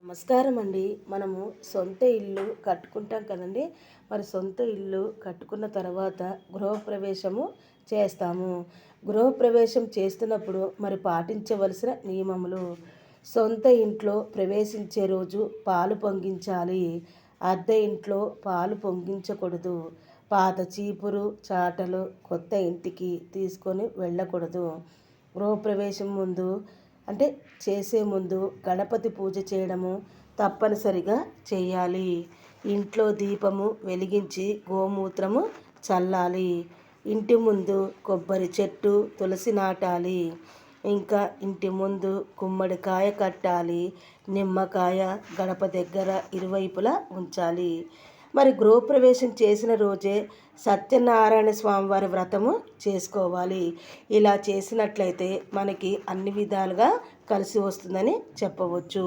నమస్కారం అండి. మనము సొంత ఇల్లు కట్టుకుంటాం కదండి. మరి సొంత ఇల్లు కట్టుకున్న తర్వాత గృహప్రవేశము చేస్తాము. గృహప్రవేశం చేస్తున్నప్పుడు మరి పాటించవలసిన నియమములు: సొంత ఇంట్లో ప్రవేశించే రోజు పాలు పొంగించాలి. అద్దె ఇంట్లో పాలు పొంగించకూడదు. పాత చీపురు చాటలు కొత్త ఇంటికి తీసుకొని వెళ్ళకూడదు. గృహప్రవేశం ముందు చేసే ముందు గణపతి పూజ చేయడము తప్పనిసరిగా చేయాలి. ఇంట్లో దీపము వెలిగించి గోమూత్రము చల్లాలి. ఇంటి ముందు కొబ్బరి చెట్టు, తులసి నాటాలి. ఇంకా ఇంటి ముందు గుమ్మడికాయ కట్టాలి. నిమ్మకాయ గడప దగ్గర ఇరువైపులా ఉంచాలి. మరి గృహప్రవేశం చేసిన రోజే సత్యనారాయణ స్వామివారి వ్రతము చేసుకోవాలి. ఇలా చేసినట్లయితే మనకి అన్ని విధాలుగా కలిసి వస్తుందని చెప్పవచ్చు.